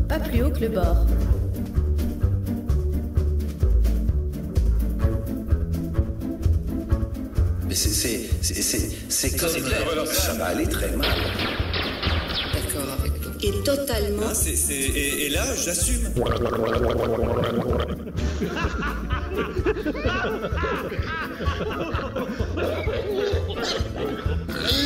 Pas plus haut que le bord. Mais c'est comme clair, ça va aller très mal. D'accord avec toi. Et totalement. Et là, j'assume.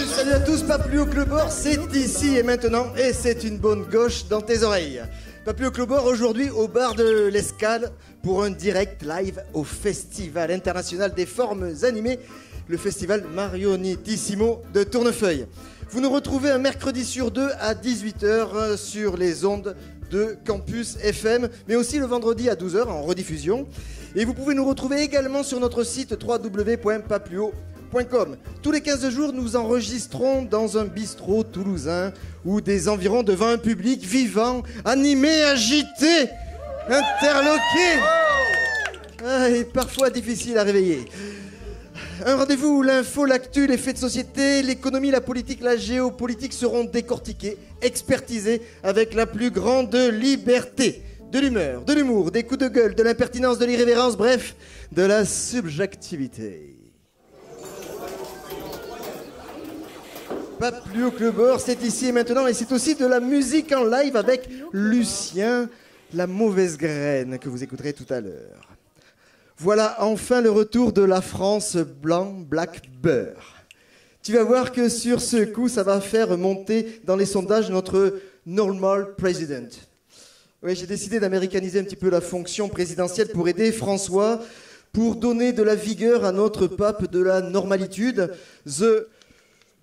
Salut à tous, pas plus haut que le bord, c'est ici et maintenant, et c'est une bonne gauche dans tes oreilles. Pas plus haut que le bord, aujourd'hui au bar de l'Escale, pour un direct live au Festival international des formes animées, le festival Marionettissimo de Tournefeuille. Vous nous retrouvez un mercredi sur deux à 18h sur les ondes de Campus FM, mais aussi le vendredi à 12h en rediffusion. Et vous pouvez nous retrouver également sur notre site www.papluhaut.com. Tous les 15 jours, nous enregistrons dans un bistrot toulousain ou des environs devant un public vivant, animé, agité, interloqué et parfois difficile à réveiller. Un rendez-vous où l'info, l'actu, les faits de société, l'économie, la politique, la géopolitique seront décortiqués, expertisés avec la plus grande liberté. De l'humeur, de l'humour, des coups de gueule, de l'impertinence, de l'irrévérence, bref, de la subjectivité. Pas plus haut que le bord, c'est ici et maintenant, et c'est aussi de la musique en live avec Lucien, la mauvaise graine, que vous écouterez tout à l'heure. Voilà enfin le retour de la France blanc, black, beurre. Tu vas voir que sur ce coup, ça va faire monter dans les sondages notre normal president. Oui, j'ai décidé d'américaniser un petit peu la fonction présidentielle pour aider François, pour donner de la vigueur à notre pape de la normalitude. The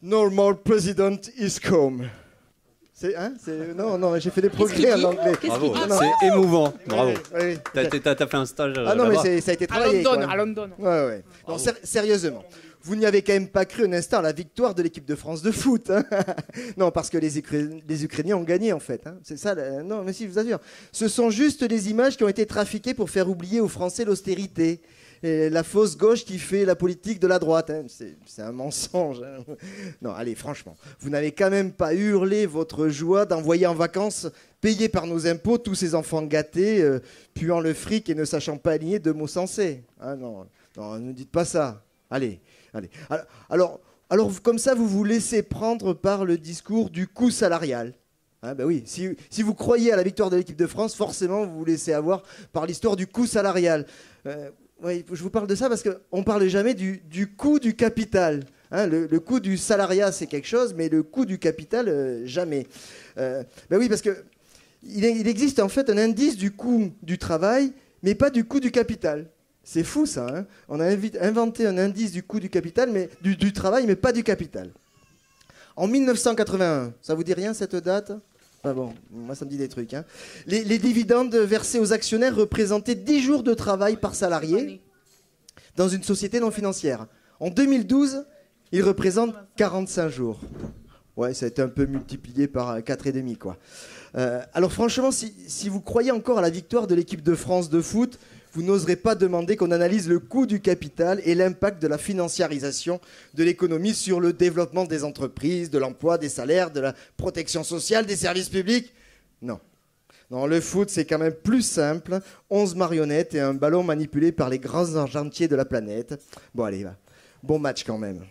normal president is come. Non, j'ai fait des progrès en anglais. Bravo, c'est émouvant. Bravo. Oui. T'as fait un stage Ah non, là-bas. mais ça a été travaillé. À London. Ouais. Non, sérieusement. Vous n'y avez quand même pas cru un instant à la victoire de l'équipe de France de foot. Hein. Non, parce que les Ukrainiens ont gagné, en fait. Hein. C'est ça. Non, mais si, je vous assure. Ce sont juste des images qui ont été trafiquées pour faire oublier aux Français l'austérité. Et la fausse gauche qui fait la politique de la droite. Hein. C'est un mensonge. Hein. Non, allez, franchement. Vous n'avez quand même pas hurlé votre joie d'envoyer en vacances, payés par nos impôts, tous ces enfants gâtés, puant le fric et ne sachant pas aligner de mots sensés. Ah non, ne dites pas ça. Allez. Alors, comme ça, vous vous laissez prendre par le discours du coût salarial. Hein, ben oui, si vous croyez à la victoire de l'équipe de France, forcément, vous vous laissez avoir par l'histoire du coût salarial. Oui, je vous parle de ça parce qu'on ne parle jamais du coût du capital. Hein, le coût du salariat, c'est quelque chose, mais le coût du capital, jamais. Ben oui, parce qu'il existe en fait un indice du coût du travail, mais pas du coût du capital. C'est fou ça, hein. On a inventé un indice du coût du capital, mais du travail, mais pas du capital. En 1981, ça vous dit rien cette date ? Ah bon, moi ça me dit des trucs. Hein. Les dividendes versés aux actionnaires représentaient 10 jours de travail par salarié dans une société non financière. En 2012, ils représentent 45 jours. Ouais, ça a été un peu multiplié par 4,5 quoi. Alors franchement, si vous croyez encore à la victoire de l'équipe de France de foot, vous n'oserez pas demander qu'on analyse le coût du capital et l'impact de la financiarisation de l'économie sur le développement des entreprises, de l'emploi, des salaires, de la protection sociale, des services publics. Non, le foot, c'est quand même plus simple. 11 marionnettes et un ballon manipulé par les grands argentiers de la planète. Bon, allez, va. Bon match quand même.